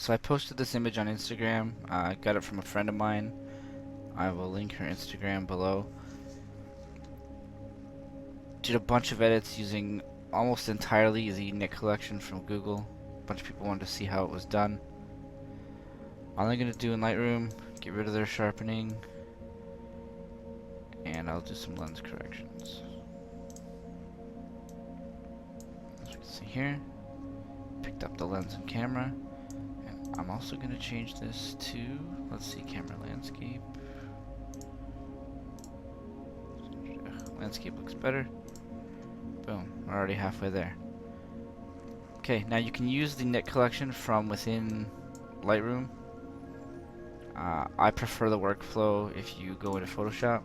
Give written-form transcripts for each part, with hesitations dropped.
So I posted this image on Instagram. I got it from a friend of mine. I will link her Instagram below. Did a bunch of edits using almost entirely the Nick collection from Google. A bunch of people wanted to see how it was done. All I'm going to do in Lightroom, get rid of their sharpening, and I'll do some lens corrections. As you can see here, picked up the lens and camera. And I'm also going to change this to, let's see, camera landscape. Landscape looks better. Boom, we're already halfway there. Okay, now you can use the Nick collection from within Lightroom. I prefer the workflow if you go into Photoshop,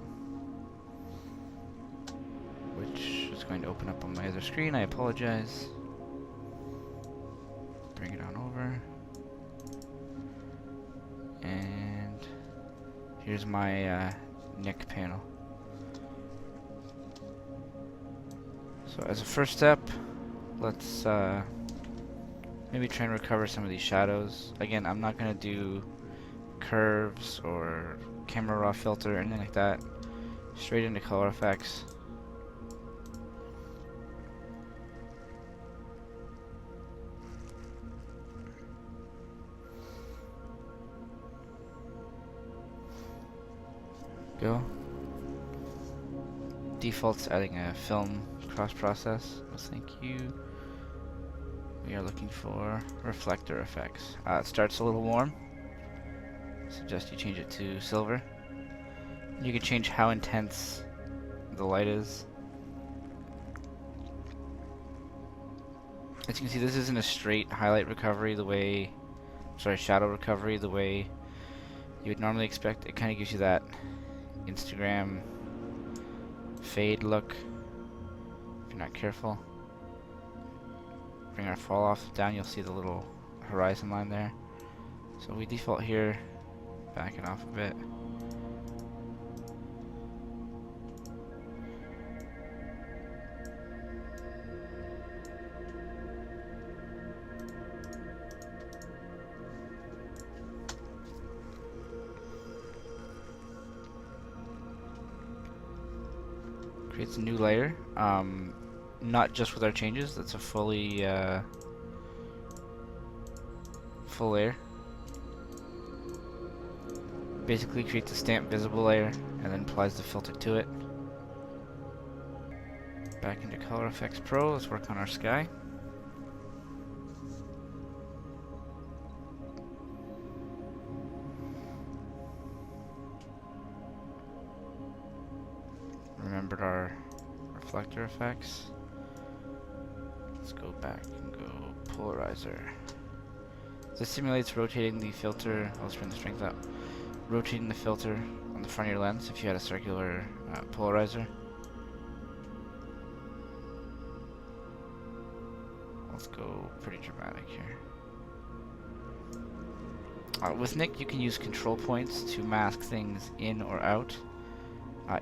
which is going to open up on my other screen. I apologize. Bring it on over. And here's my Nick panel. So as a first step, let's maybe try and recover some of these shadows. Again, I'm not going to do curves or camera raw filter or anything like that. Straight into color effects. Go. Default's adding a film cross process. No, thank you. We are looking for reflector effects. It starts a little warm. Suggest you change it to silver. You can change how intense the light is. As you can see, this isn't a straight highlight recovery the way, sorry, shadow recovery the way you would normally expect. It kind of gives you that Instagram fade look if you're not careful. Bring our fall off down, you'll see the little horizon line there. So we default here, back it off a bit. Creates a new layer. Not just with our changes, that's a fully full layer. Basically creates a stamp visible layer and then applies the filter to it. Back into Color Efex Pro, let's work on our sky. Remembered our reflector effects. Let's go back and go polarizer. This simulates rotating the filter. Let's bring the strength up. Rotating the filter on the front of your lens if you had a circular polarizer. Let's go pretty dramatic here. With Nick, you can use control points to mask things in or out.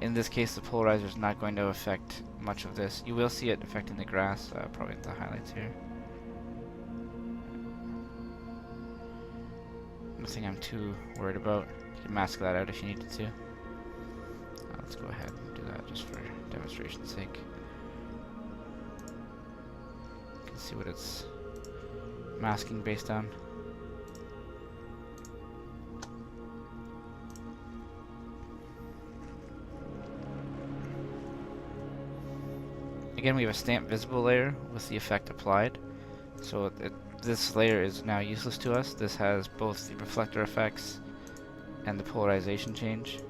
In this case, the polarizer is not going to affect much of this. You will see it affecting the grass, probably the highlights here. Nothing I'm too worried about. You can mask that out if you needed to. Let's go ahead and do that just for demonstration's sake. You can see what it's masking based on. Again, we have a stamp visible layer with the effect applied. So this layer is now useless to us. This has both the reflector effects and the polarization change.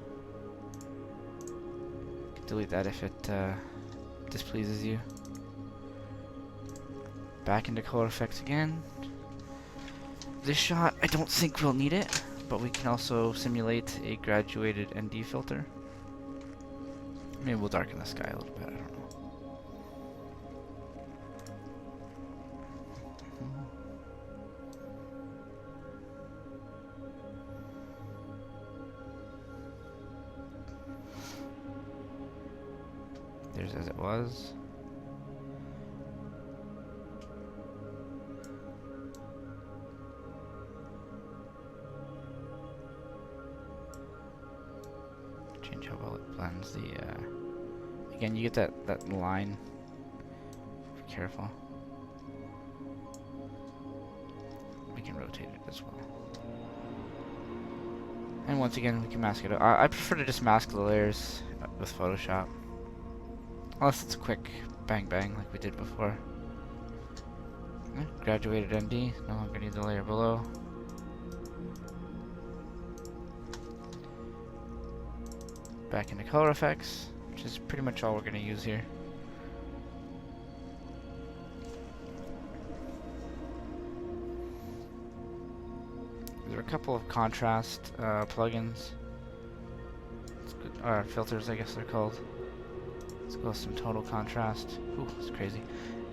You can delete that if it displeases you. Back into Color Efex again. This shot, I don't think we'll need it, but we can also simulate a graduated ND filter. Maybe we'll darken the sky a little bit, I don't know. There's as it was. blends the, again, you get that line. Be careful. We can rotate it as well. And once again, we can mask it out. I prefer to just mask the layers with Photoshop. Unless it's a quick bang bang like we did before. Graduated ND, no longer need the layer below. Back into color effects, which is pretty much all we're going to use here. There are a couple of contrast plugins, or filters I guess they're called. Let's go with some total contrast. Ooh, it's crazy.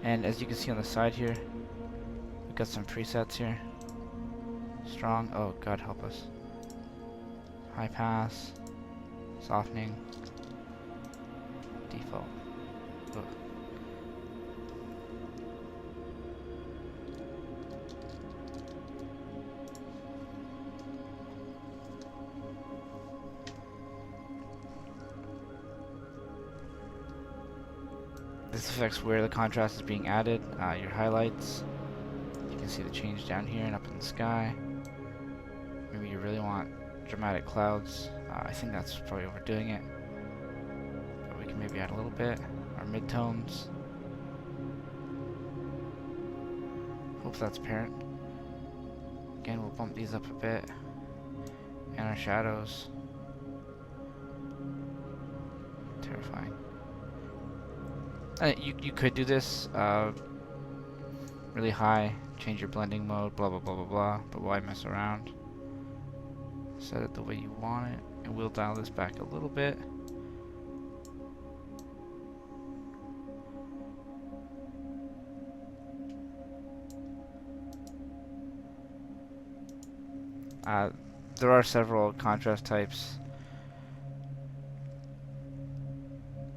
And as you can see on the side here, we've got some presets here. Strong, oh god help us. High pass, softening, default. Ugh. This affects where the contrast is being added, your highlights. You can see the change down here and up in the sky. Maybe you really want dramatic clouds. I think that's probably overdoing it. But we can maybe add a little bit. Our midtones. Hope that's apparent. Again, we'll bump these up a bit. And our shadows. Terrifying. You could do this really high, change your blending mode, blah blah blah blah blah, but why mess around? Set it the way you want it, and we'll dial this back a little bit. There are several contrast types.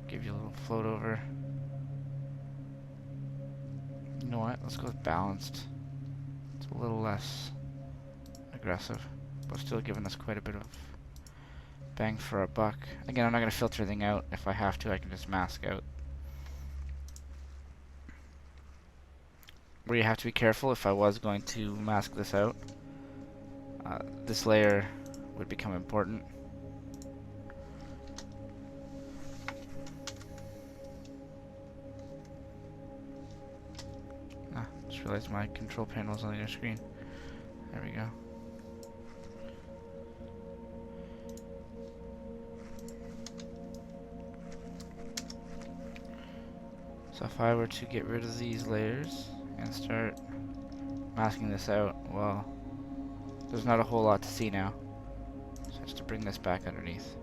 Give you a little float over. You know what? Let's go with balanced. It's a little less aggressive, but still giving us quite a bit of bang for our buck. Again, I'm not going to filter anything out. If I have to, I can just mask out. Where you have to be careful, if I was going to mask this out, this layer would become important. Just realized my control panel's on your screen. There we go. So if I were to get rid of these layers and start masking this out, well, there's not a whole lot to see now. So just to bring this back underneath.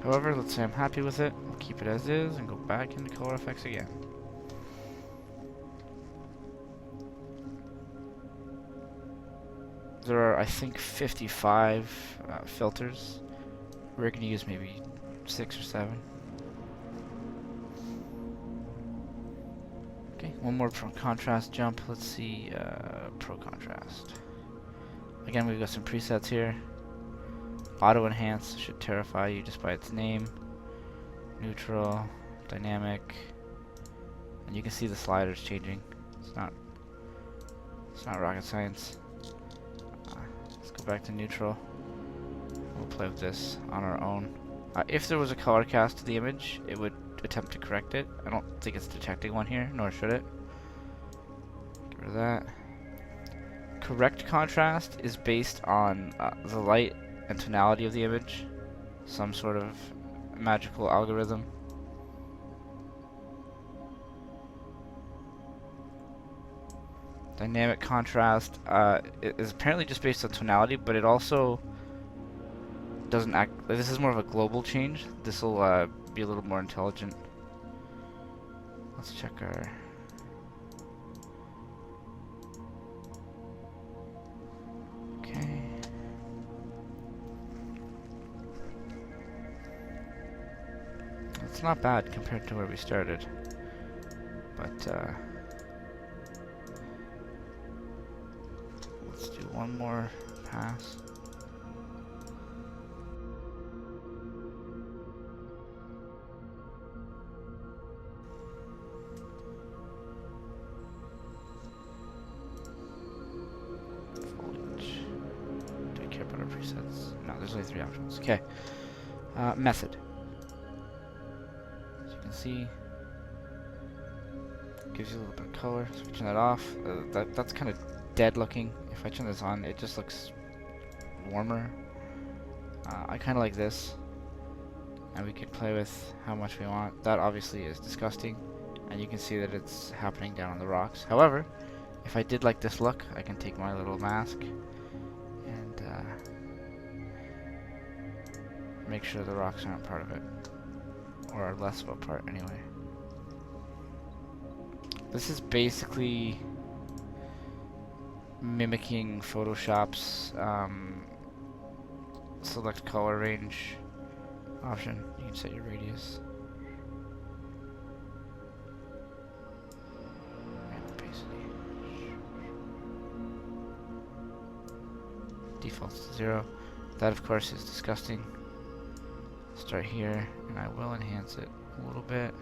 However, let's say I'm happy with it, we'll keep it as is and go back into color effects again. There are, I think, 55 filters. We're going to use maybe 6 or 7. Okay, one more pro contrast jump. Let's see, pro contrast. Again, we've got some presets here. Auto enhance should terrify you just by its name. Neutral, dynamic, and you can see the sliders changing. It's not rocket science. Let's go back to neutral. We'll play with this on our own. If there was a color cast to the image, it would attempt to correct it. I don't think it's detecting one here, nor should it. Get rid of that. Correct contrast is based on the light and tonality of the image, some sort of magical algorithm. Dynamic contrast is apparently just based on tonality, but it also doesn't act. This is more of a global change. This will be a little more intelligent. Let's check our. Okay. It's not bad compared to where we started. But, let's do one more pass. Foliage. Do I care about our presets? No, there's only 3 options. Okay. Method. As you can see, gives you a little bit of color. So if we turn that off, that's kind of dead looking. If I turn this on, it just looks warmer. I kind of like this, and we could play with how much we want. That obviously is disgusting, and you can see that it's happening down on the rocks. However, if I did like this look, I can take my little mask and make sure the rocks aren't part of it, or are less of a part anyway. This is basically mimicking Photoshop's select color range option. You can set your radius. And opacity. Defaults to 0. That of course is disgusting. Start here, and I will enhance it a little bit.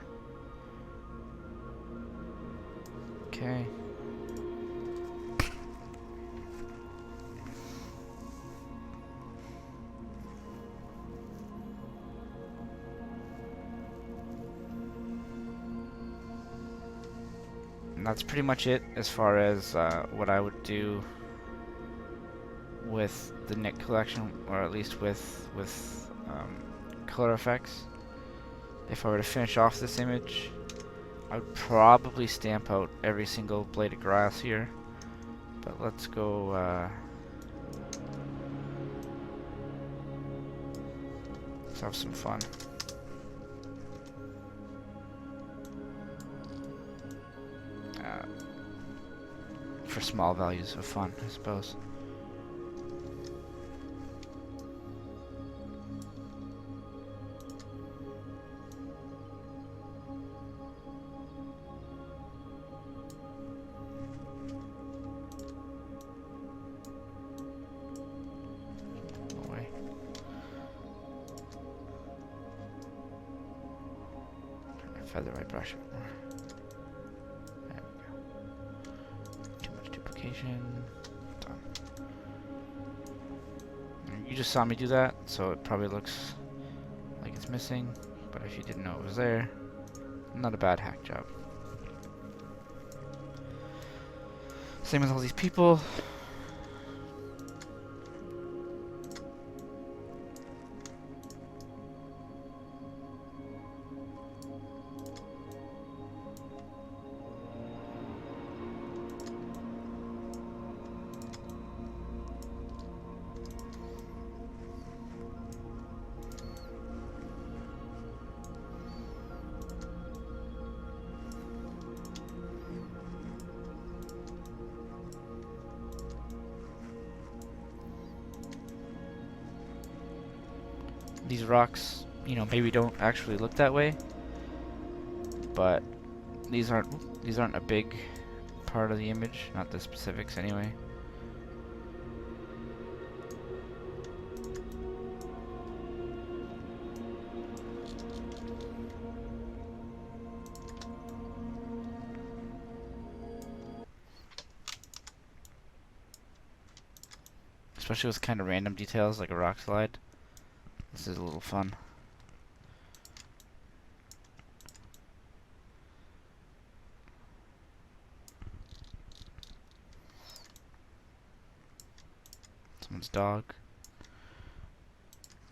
Okay. And that's pretty much it as far as what I would do with the Nick collection, or at least with color effects. If I were to finish off this image, I would probably stamp out every single blade of grass here. But let's go, let's have some fun. For small values of fun, I suppose. Feather my brush a bit more. There we go. Too much duplication. Done. And you just saw me do that, so it probably looks like it's missing, but if you didn't know it was there, not a bad hack job. Same with all these people. These rocks, you know, maybe don't actually look that way, but these aren't a big part of the image, not the specifics anyway. Especially with kind of random details like a rock slide. This is a little fun. Someone's dog.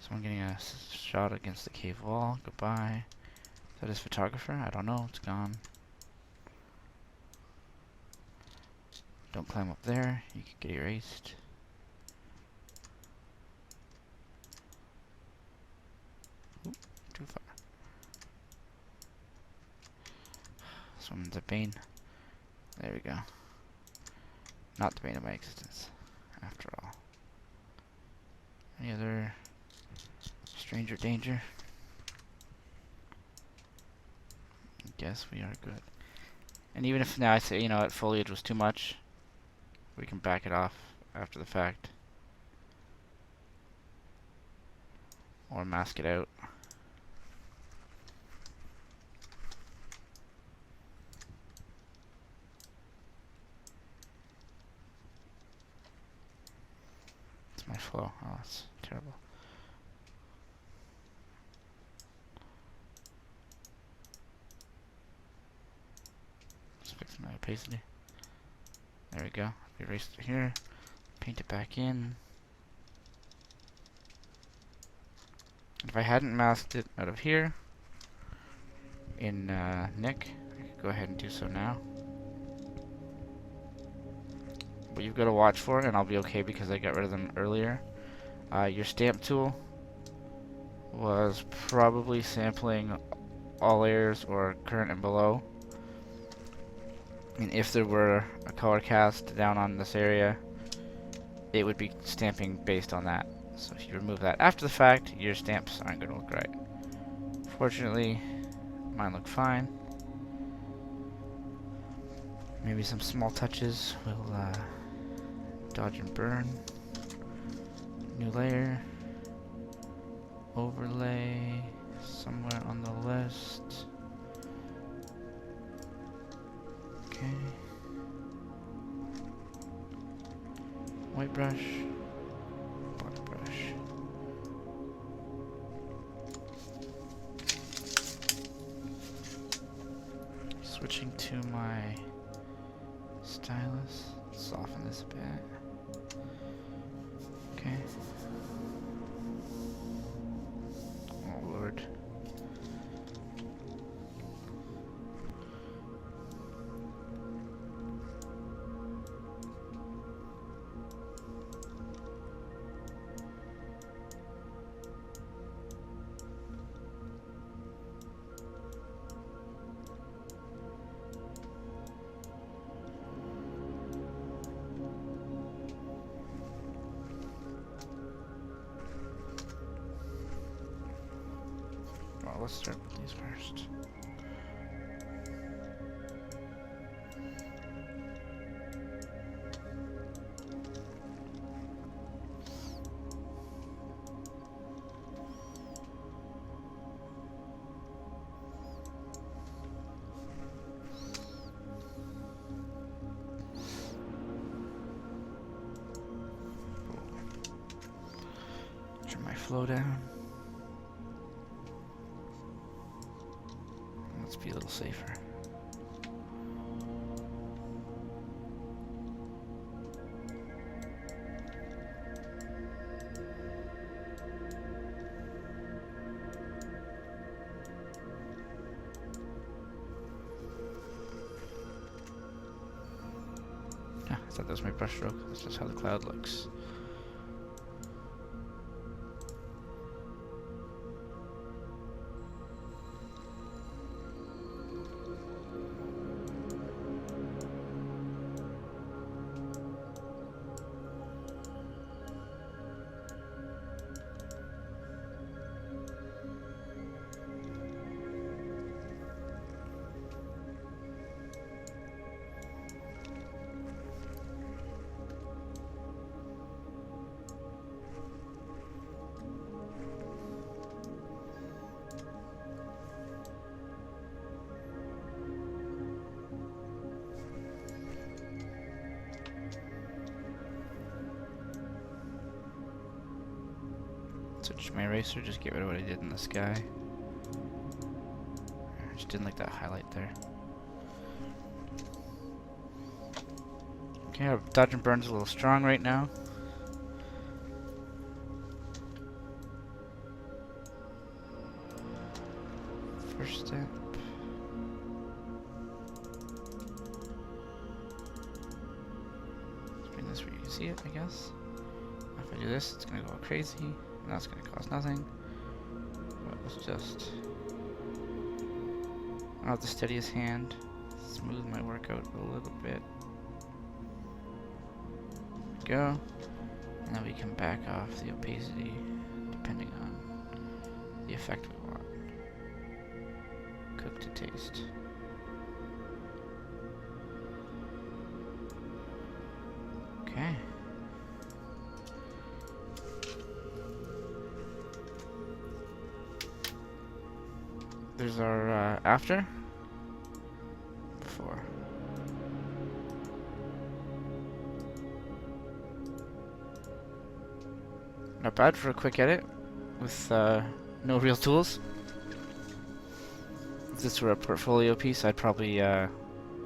Someone getting a shot against the cave wall. Goodbye. Is that his photographer? I don't know. It's gone. Don't climb up there. You could get erased. Oop, too far. Someone's a bane. There we go. Not the bane of my existence, after all. Any other stranger danger? Guess we are good. And even if now I say, you know what, foliage was too much, we can back it off after the fact. Or mask it out. It's my flow. Oh, that's terrible. Just fix my opacity. There we go. Erase it here. Paint it back in. If I hadn't masked it out of here in Nick, I could go ahead and do so now. What you've got to watch for, and I'll be okay because I got rid of them earlier, your stamp tool was probably sampling all layers or current and below. And if there were a color cast down on this area, it would be stamping based on that. So if you remove that after the fact, your stamps aren't going to look right. Fortunately, mine look fine. Maybe some small touches will dodge and burn. New layer. Overlay. Somewhere on the list. Okay. White brush. Black brush. Switching to my stylus. Soften this a bit. Okay. Oh Lord. Well, let's start with these first. Turn my flow down. Let's be a little safer. Yeah, I thought that was my brush stroke. That's just how the cloud looks. Switch my eraser, just get rid of what I did in the sky. I just didn't like that highlight there. Okay, our dodge and burn's a little strong right now. First step. Let's bring this where you can see it, I guess. If I do this, it's gonna go crazy. And that's going to cost nothing. But let's just... I'll have to steady his hand. Smooth my work out a little bit. There we go. And then we can back off the opacity depending on the effect we want. Cook to taste. Okay. There's our after. Before. Not bad for a quick edit with no real tools. If this were a portfolio piece, I'd probably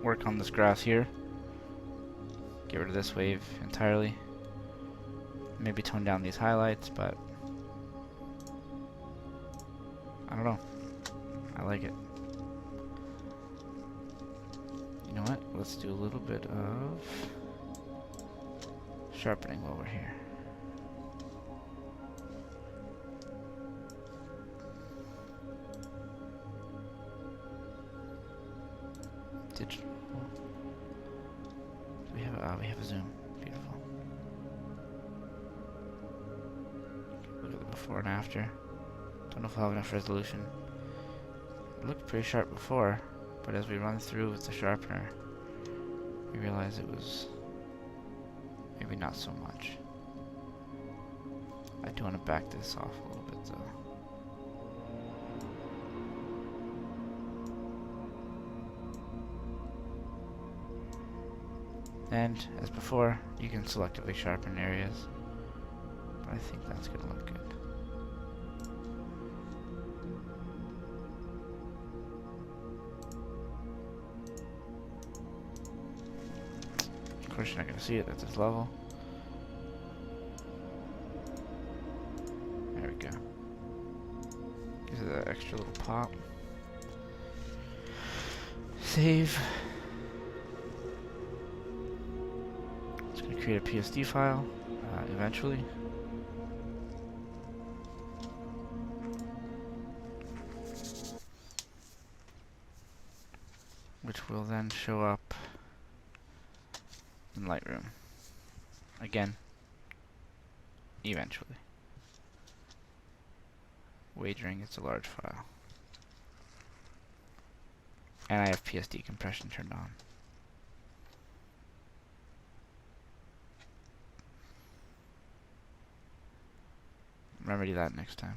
work on this grass here. Get rid of this wave entirely. Maybe tone down these highlights, but I don't know. I like it. You know what? Let's do a little bit of sharpening while we're here. Digital. We have a zoom. Beautiful. Look at the before and after. Don't know if I'll have enough resolution. It looked pretty sharp before, but as we run through with the sharpener, we realize it was maybe not so much. I do want to back this off a little bit though. And, as before, you can selectively sharpen areas, but I think that's going to look good. Of course, you're not going to see it at this level. There we go. Gives it that extra little pop. Save. Create a PSD file eventually. Which will then show up in Lightroom. Again, eventually. Wagering it's a large file. And I have PSD compression turned on. Remedy that next time.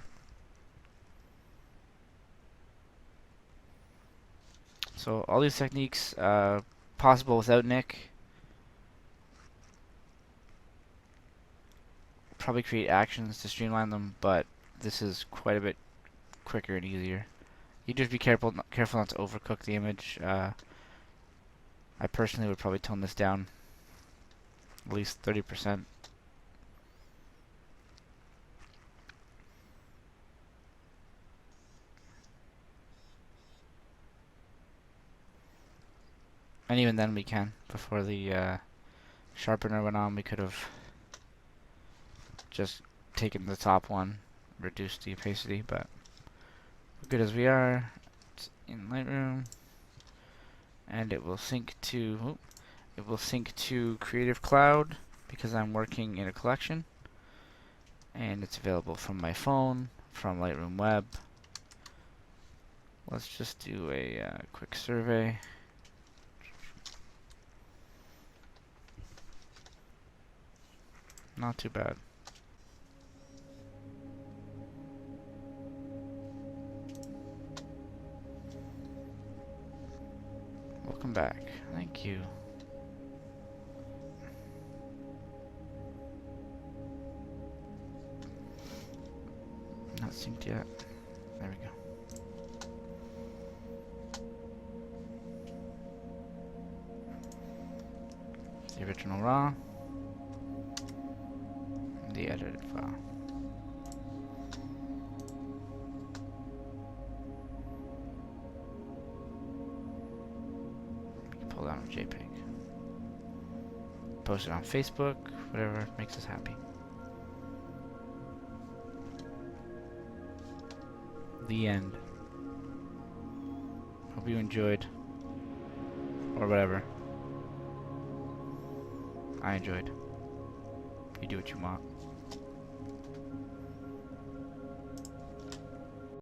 So all these techniques possible without Nick. Probably create actions to streamline them, but this is quite a bit quicker and easier. You just be careful not to overcook the image. I personally would probably tone this down at least 30%. And even then we can. Before the sharpener went on, we could have just taken the top one, reduced the opacity, but good as we are, it's in Lightroom, and it will sync to Creative Cloud because I'm working in a collection, and it's available from my phone, from Lightroom Web. Let's just do a quick survey. Not too bad. Welcome back. Thank you. Not synced yet. There we go. The original RAW. The edited file. You can pull down a JPEG. Post it on Facebook, whatever makes us happy. The end. Hope you enjoyed. Or whatever. I enjoyed. You do what you want.